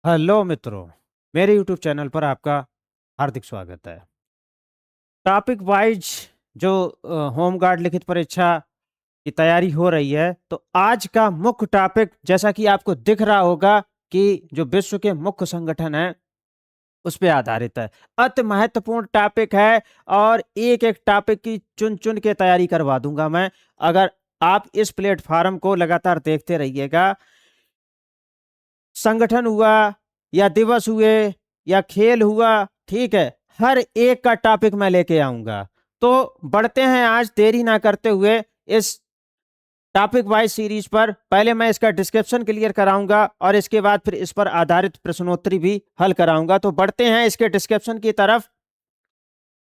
Hello मित्रों, मेरे YouTube channel पर आपका हार्दिक स्वागत है। टॉपिक वाइज जो होम गार्ड लिखित परीक्षा की तैयारी हो रही है, तो आज का मुख्य टॉपिक जैसा कि आपको दिख रहा होगा कि जो विश्व के मुख्य संगठन हैं उस पे आधारित है। अति महत्वपूर्ण टॉपिक है और एक एक टॉपिक की चुन चुन के तैयारी करवा दूंगा मैं। अगर आप इस प्लेटफॉर्म को लगातार देखते रहिएगा, संगठन हुआ या दिवस हुए या खेल हुआ, ठीक है, हर एक का टॉपिक मैं लेके आऊंगा। तो बढ़ते हैं आज देरी ना करते हुए इस टॉपिक वाइज सीरीज पर। पहले मैं इसका डिस्क्रिप्शन क्लियर कराऊंगा और इसके बाद फिर इस पर आधारित प्रश्नोत्तरी भी हल कराऊंगा। तो बढ़ते हैं इसके डिस्क्रिप्शन की तरफ।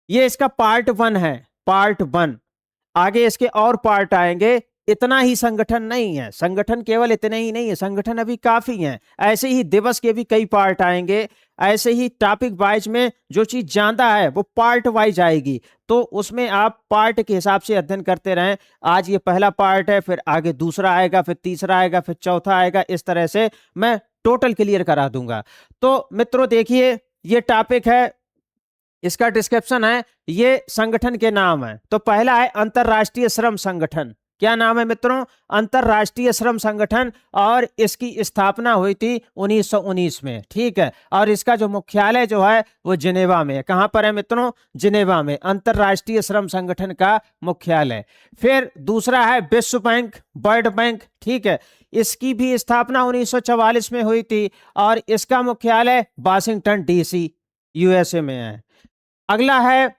ये इसका पार्ट 1 है, पार्ट 1। आगे इसके और पार्ट आएंगे। इतना ही संगठन नहीं है, संगठन केवल इतने ही नहीं है, संगठन अभी काफी हैं। ऐसे ही दिवस के भी कई पार्ट आएंगे। ऐसे ही टॉपिक वाइज में जो चीज ज्यादा है वो पार्ट वाइज आएगी, तो उसमें आप पार्ट के हिसाब से अध्ययन करते रहें। आज ये पहला पार्ट है, फिर आगे दूसरा आएगा, फिर तीसरा आएगा, फिर चौथा आएगा। इस तरह से मैं टोटल क्लियर करा दूंगा। तो मित्रों देखिए, ये टॉपिक है, इसका डिस्क्रिप्शन है, ये संगठन के नाम है। तो पहला है अंतरराष्ट्रीय श्रम संगठन। क्या नाम है मित्रों? अंतरराष्ट्रीय श्रम संगठन। और इसकी स्थापना हुई थी 1919 में, ठीक है। और इसका जो मुख्यालय जो है वो जिनेवा में है। कहां पर है मित्रों? जिनेवा में अंतरराष्ट्रीय श्रम संगठन का मुख्यालय। फिर दूसरा है विश्व बैंक, वर्ल्ड बैंक, ठीक है। इसकी भी स्थापना 1944 में हुई थी और इसका मुख्यालय वाशिंगटन डीसी, यूएसए में है। अगला है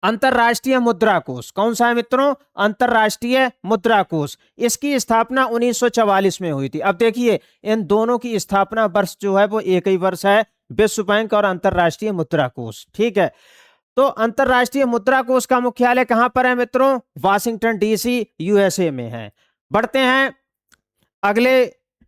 अंतरराष्ट्रीय मुद्रा कोष। कौन सा है मित्रों? अंतरराष्ट्रीय मुद्रा कोष। इसकी स्थापना 1944 में हुई थी। अब देखिए, इन दोनों की स्थापना वर्ष जो है वो एक ही वर्ष है, विश्व बैंक और अंतरराष्ट्रीय मुद्रा कोष, ठीक है। तो अंतरराष्ट्रीय मुद्रा कोष का मुख्यालय कहां पर है मित्रों? वाशिंगटन डीसी, यूएसए में है। बढ़ते हैं अगले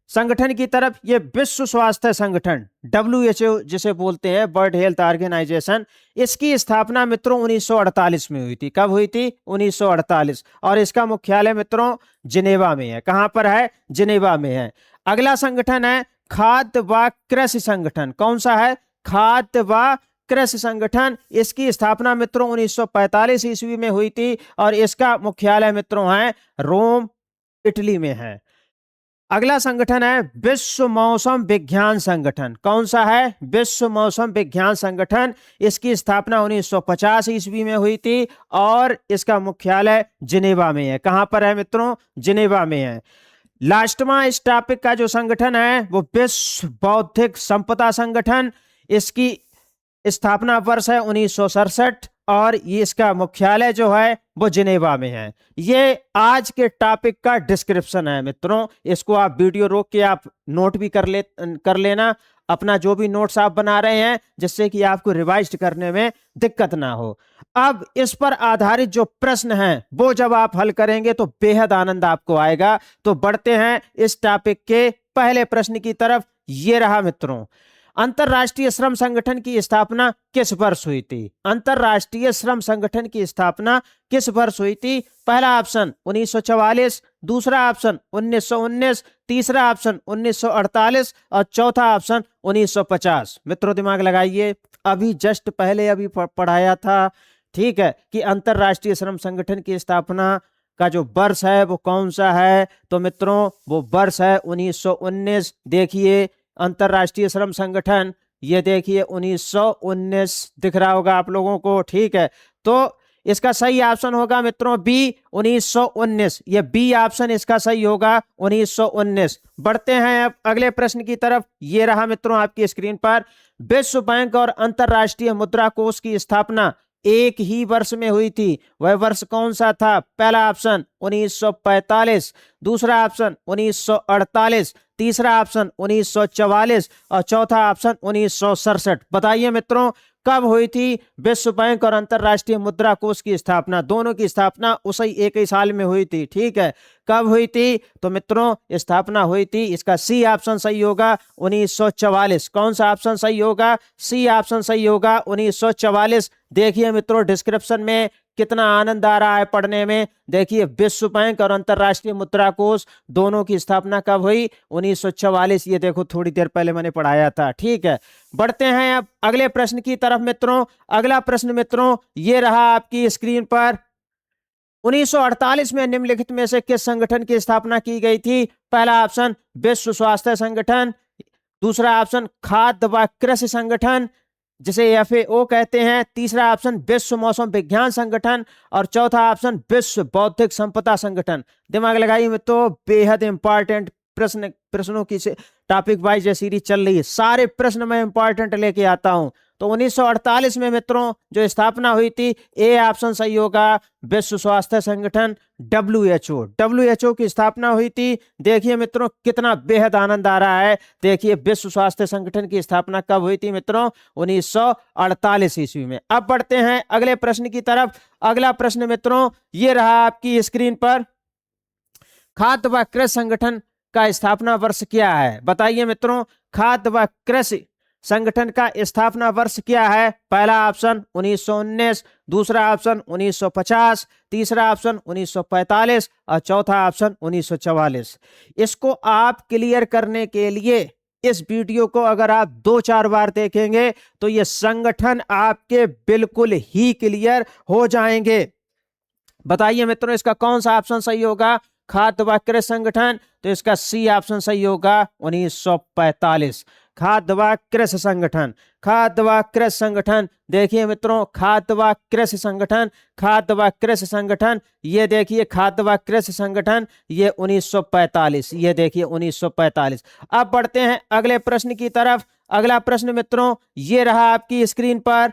संगठन की तरफ। ये विश्व स्वास्थ्य संगठन, WHO जिसे बोलते हैं, वर्ल्ड हेल्थ ऑर्गेनाइजेशन। इसकी स्थापना मित्रों 1948 में हुई थी। कब हुई थी? 1948। और इसका मुख्यालय मित्रों जिनेवा में है। कहां पर है? जिनेवा में है। अगला संगठन है खाद्य व कृषि संगठन। कौन सा है? खाद्य व कृषि संगठन। इसकी स्थापना मित्रों 1945 ईस्वी में हुई थी और इसका मुख्यालय मित्रों है रोम, इटली में है। अगला संगठन है विश्व मौसम विज्ञान संगठन। कौन सा है? विश्व मौसम विज्ञान संगठन। इसकी स्थापना 1950 ईस्वी में हुई थी और इसका मुख्यालय जिनेवा में है। कहां पर है मित्रों? जिनेवा में है। लास्टवा इस टॉपिक का जो संगठन है वो विश्व बौद्धिक संपदा संगठन। इसकी स्थापना वर्ष है 1967 और ये इसका मुख्यालय जो है वो जिनेवा में है। ये आज के टॉपिक का डिस्क्रिप्शन है मित्रों। इसको आप वीडियो रोक के आप नोट भी कर लेना, अपना जो भी नोट्स आप बना रहे हैं, जिससे कि आपको रिवाइज करने में दिक्कत ना हो। अब इस पर आधारित जो प्रश्न हैं वो जब आप हल करेंगे तो बेहद आनंद आपको आएगा। तो बढ़ते हैं इस टॉपिक के पहले प्रश्न की तरफ। ये रहा मित्रों, अंतरराष्ट्रीय श्रम संगठन की स्थापना किस वर्ष हुई थी? अंतरराष्ट्रीय श्रम संगठन की स्थापना किस वर्ष हुई थी? पहला ऑप्शन 1944, दूसरा ऑप्शन 1919, तीसरा ऑप्शन 1948 और चौथा ऑप्शन 1950। मित्रों दिमाग लगाइए, अभी जस्ट पहले अभी पढ़ाया था, ठीक है, कि अंतरराष्ट्रीय श्रम संगठन की स्थापना का जो वर्ष है वो कौन सा है। तो मित्रों वो वर्ष है 1919। देखिए अंतरराष्ट्रीय श्रम संगठन, ये देखिए 1919 दिख रहा होगा आप लोगों को, ठीक है। तो इसका सही ऑप्शन होगा मित्रों बी, 1919। ये बी ऑप्शन इसका सही होगा, 1919। बढ़ते हैं अब अगले प्रश्न की तरफ। ये रहा मित्रों आपकी स्क्रीन पर, विश्व बैंक और अंतरराष्ट्रीय मुद्रा कोष की स्थापना एक ही वर्ष में हुई थी। वह वर्ष कौन सा था? पहला ऑप्शन 1945, दूसरा ऑप्शन 1948, तीसरा ऑप्शन 1944 और चौथा ऑप्शन 1967। बताइए मित्रों कब हुई थी विश्व बैंक और अंतरराष्ट्रीय मुद्रा कोष की स्थापना? दोनों की स्थापना उसी एक ही साल में हुई थी, ठीक है। कब हुई थी? तो मित्रों स्थापना हुई थी, इसका सी ऑप्शन सही होगा, 1944। कौन सा ऑप्शन सही होगा? सी ऑप्शन सही होगा, 1944। देखिए मित्रों डिस्क्रिप्शन में कितना आनंद आ रहा है पढ़ने में। देखिए विश्व बैंक और अंतरराष्ट्रीय मुद्रा कोष दोनों की स्थापना कब हुई? 1944। ये देखो थोड़ी देर पहले मैंने पढ़ाया था। ठीक है, बढ़ते हैं अब अगले प्रश्न की तरफ मित्रों। अगला प्रश्न मित्रों ये रहा आपकी स्क्रीन पर। 1948 में निम्नलिखित में से किस संगठन की स्थापना की गई थी? पहला ऑप्शन विश्व स्वास्थ्य संगठन, दूसरा ऑप्शन खाद्य व कृषि संगठन जिसे FAO कहते हैं, तीसरा ऑप्शन विश्व मौसम विज्ञान संगठन और चौथा ऑप्शन विश्व बौद्धिक संपदा संगठन। दिमाग लगाइए मित्रों, बेहद इंपॉर्टेंट प्रश्नों की टॉपिक वाइज सीरीज चल रही है। सारे प्रश्न मैं इंपॉर्टेंट लेके आता हूं। तो 1948 में मित्रों जो स्थापना हुई थी, ए ऑप्शन सही होगा, विश्व स्वास्थ्य संगठन WHO की स्थापना हुई थी। देखिए मित्रों कितना बेहद आनंद आ रहा है। देखिए विश्व स्वास्थ्य संगठन की स्थापना कब हुई थी मित्रों? 1948 ईस्वी में। अब बढ़ते हैं अगले प्रश्न की तरफ। अगला प्रश्न मित्रों ये रहा आपकी स्क्रीन पर। खाद्य व कृषि संगठन का स्थापना वर्ष क्या है? बताइए मित्रों, खाद्य व कृषि संगठन का स्थापना वर्ष क्या है? पहला ऑप्शन 1919, दूसरा ऑप्शन 1950, तीसरा ऑप्शन 1945 और चौथा ऑप्शन 1944। इसको आप क्लियर करने के लिए इस वीडियो को अगर आप 2-4 बार देखेंगे तो ये संगठन आपके बिल्कुल ही क्लियर हो जाएंगे। बताइए मित्रों इसका कौन सा ऑप्शन सही होगा? खाद्य व कृषि संगठन, तो इसका सी ऑप्शन सही होगा 1945। खाद्य व कृषि संगठन, खाद्य व कृषि संगठन। देखिए मित्रों खाद्य व कृषि संगठन, खाद्य व कृषि संगठन, ये देखिए खाद्य व कृषि संगठन, ये 1945। ये देखिए 1945। अब बढ़ते हैं अगले प्रश्न की तरफ। अगला प्रश्न मित्रों ये रहा आपकी स्क्रीन पर।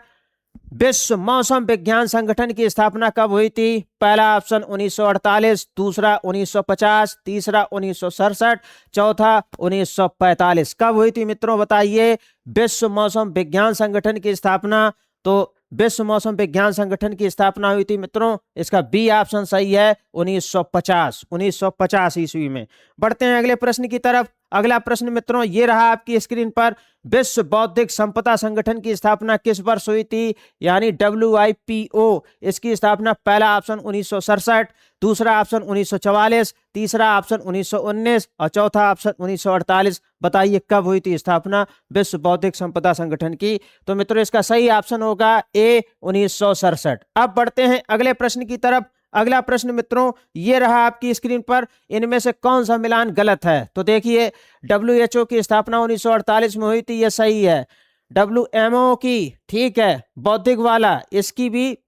विश्व मौसम विज्ञान संगठन की स्थापना कब हुई थी? पहला ऑप्शन 1948, दूसरा 1950, तीसरा 1967, चौथा 1945। कब हुई थी मित्रों बताइए? विश्व मौसम विज्ञान संगठन की स्थापना, तो विश्व मौसम विज्ञान संगठन की स्थापना हुई थी मित्रों, इसका बी ऑप्शन सही है 1950 ईस्वी में। बढ़ते हैं अगले प्रश्न की तरफ। अगला प्रश्न मित्रों ये रहा आपकी स्क्रीन पर। विश्व बौद्धिक संपदा संगठन की स्थापना किस वर्ष हुई थी? यानी WIPO, इसकी स्थापना पहला ऑप्शन 1967, दूसरा ऑप्शन 1944, तीसरा ऑप्शन 1919 और चौथा ऑप्शन 1948। बताइए कब हुई थी स्थापना विश्व बौद्धिक संपदा संगठन की? तो मित्रों इसका सही ऑप्शन होगा ए 1967। अब बढ़ते हैं अगले प्रश्न की तरफ। अगला प्रश्न मित्रों ये रहा आपकी स्क्रीन पर। इनमें से कौन सा मिलान गलत है? तो देखिए WHO की स्थापना 1948 में हुई थी, ये सही है। WMO की, ठीक है, बौद्धिक वाला, इसकी भी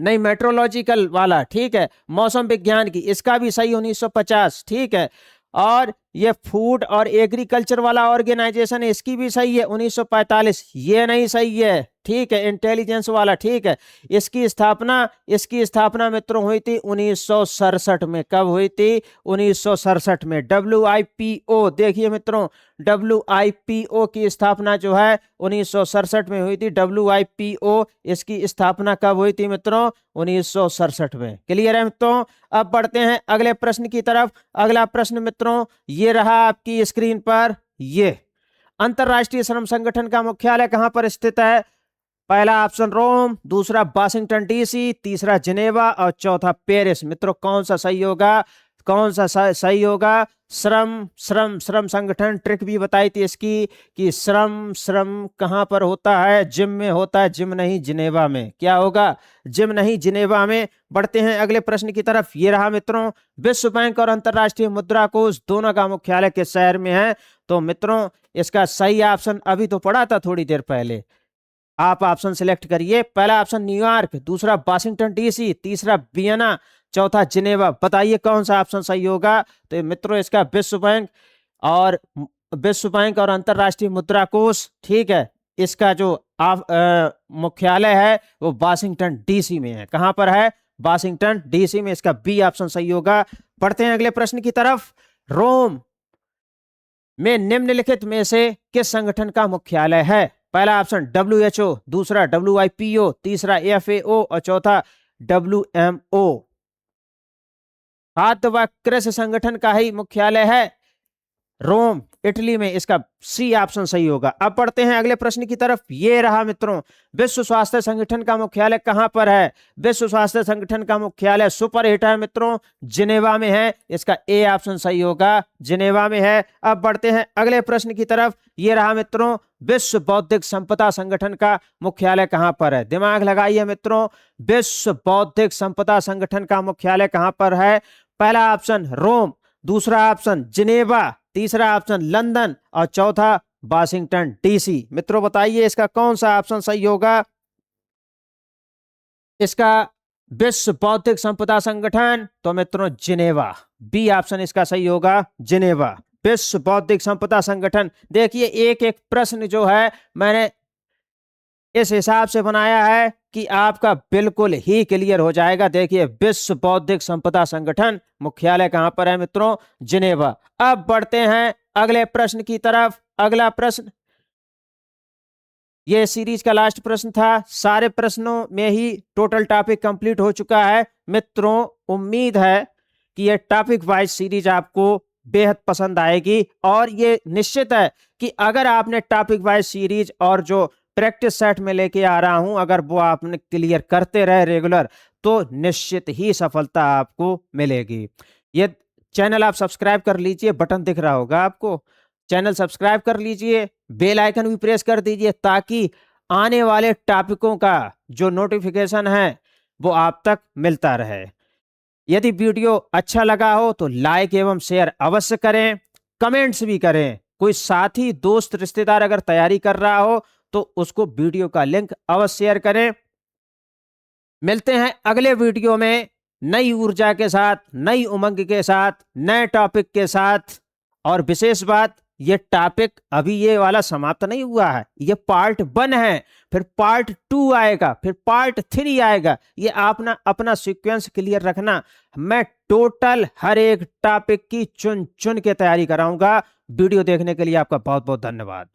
नहीं, मेट्रोलॉजिकल वाला, ठीक है, मौसम विज्ञान की, इसका भी सही 1950, ठीक है। और ये फूड और एग्रीकल्चर वाला ऑर्गेनाइजेशन है, इसकी भी सही है 1945। ये नहीं सही है, ठीक है, इंटेलिजेंस वाला, ठीक है। इसकी स्थापना मित्रों हुई थी 1967 में। कब हुई थी? 1967 में। WIPO, देखिए मित्रों WIPO की स्थापना जो है 1967 में हुई थी। WIPO इसकी स्थापना कब हुई थी मित्रों? 1967 में। क्लियर है मित्रों? अब बढ़ते हैं अगले प्रश्न की तरफ। अगला प्रश्न मित्रों ये रहा आपकी स्क्रीन पर। ये अंतरराष्ट्रीय श्रम संगठन का मुख्यालय कहां पर स्थित है? पहला ऑप्शन रोम, दूसरा वाशिंगटन DC, तीसरा जिनेवा और चौथा पेरिस। मित्रों कौन सा सही होगा? कौन सा सही होगा? श्रम संगठन। ट्रिक भी बताई थी इसकी कि श्रम कहां पर होता है? जिम में होता है। जिम नहीं, जिनेवा में। क्या होगा? जिम नहीं, जिनेवा में। बढ़ते हैं अगले प्रश्न की तरफ। ये रहा मित्रों, विश्व बैंक और अंतरराष्ट्रीय मुद्रा कोष दोनों का मुख्यालय किस शहर में है? तो मित्रों इसका सही ऑप्शन अभी तो पढ़ा था थोड़ी देर पहले, आप ऑप्शन सिलेक्ट करिए। पहला ऑप्शन न्यूयॉर्क, दूसरा वाशिंगटन DC, तीसरा वियना, चौथा जिनेवा। बताइए कौन सा ऑप्शन सही होगा? तो मित्रों इसका विश्व बैंक और अंतरराष्ट्रीय मुद्रा कोष, ठीक है, इसका जो मुख्यालय है वो वाशिंगटन DC में है। कहां पर है? वाशिंगटन DC में। इसका बी ऑप्शन सही होगा। बढ़ते हैं अगले प्रश्न की तरफ। रोम में निम्नलिखित में से किस संगठन का मुख्यालय है? पहला ऑप्शन WHO, दूसरा WIPO, तीसरा FAO और चौथा WMO। खाद्य व कृषि संगठन का ही मुख्यालय है रोम। इटली में, इसका सी ऑप्शन सही होगा। अब पढ़ते हैं अगले प्रश्न की तरफ। ये रहा मित्रों, विश्व स्वास्थ्य संगठन का मुख्यालय कहां पर है? विश्व स्वास्थ्य संगठन का मुख्यालय सुपर हिट है मित्रों, जिनेवा में है। इसका ए ऑप्शन सही होगा, जिनेवा में है। अब बढ़ते हैं अगले प्रश्न की तरफ। ये रहा मित्रों, विश्व बौद्धिक संपदा संगठन का मुख्यालय कहां पर है? दिमाग लगाइए मित्रों, विश्व बौद्धिक संपदा संगठन का मुख्यालय कहां पर है? पहला ऑप्शन रोम, दूसरा ऑप्शन जिनेवा, तीसरा ऑप्शन लंदन और चौथा वाशिंगटन डीसी। मित्रों बताइए इसका कौन सा ऑप्शन सही होगा? इसका विश्व बौद्धिक संपदा संगठन, तो मित्रों जिनेवा, बी ऑप्शन इसका सही होगा, जिनेवा, विश्व बौद्धिक संपदा संगठन। देखिए एक एक प्रश्न जो है मैंने इस हिसाब से बनाया है कि आपका बिल्कुल ही क्लियर हो जाएगा। देखिए विश्व बौद्धिक संपदा संगठन मुख्यालय कहां पर है मित्रों? जिनेवा। अब बढ़ते हैं अगले प्रश्न की तरफ। अगला प्रश्न, ये सीरीज का लास्ट प्रश्न था। सारे प्रश्नों में ही टोटल टॉपिक कंप्लीट हो चुका है मित्रों। उम्मीद है कि ये टॉपिक वाइज सीरीज आपको बेहद पसंद आएगी और ये निश्चित है कि अगर आपने टॉपिक वाइज सीरीज और जो प्रैक्टिस सेट में लेके आ रहा हूं, अगर वो आपने क्लियर करते रहे रेगुलर, तो निश्चित ही सफलता आपको मिलेगी। ये चैनल आप सब्सक्राइब कर लीजिए, बटन दिख रहा होगा आपको, चैनल सब्सक्राइब कर लीजिए, बेल आइकन भी प्रेस कर दीजिए ताकि आने वाले टॉपिकों का जो नोटिफिकेशन है वो आप तक मिलता रहे। यदि वीडियो अच्छा लगा हो तो लाइक एवं शेयर अवश्य करें, कमेंट्स भी करें। कोई साथी दोस्त रिश्तेदार अगर तैयारी कर रहा हो तो उसको वीडियो का लिंक अवश्य शेयर करें। मिलते हैं अगले वीडियो में नई ऊर्जा के साथ, नई उमंग के साथ, नए टॉपिक के साथ। और विशेष बात, ये टॉपिक अभी ये वाला समाप्त नहीं हुआ है, ये पार्ट 1 है, फिर पार्ट 2 आएगा, फिर पार्ट 3 आएगा। ये आपना अपना सीक्वेंस क्लियर रखना। मैं टोटल हर एक टॉपिक की चुन चुन के तैयारी कराऊंगा। वीडियो देखने के लिए आपका बहुत बहुत धन्यवाद।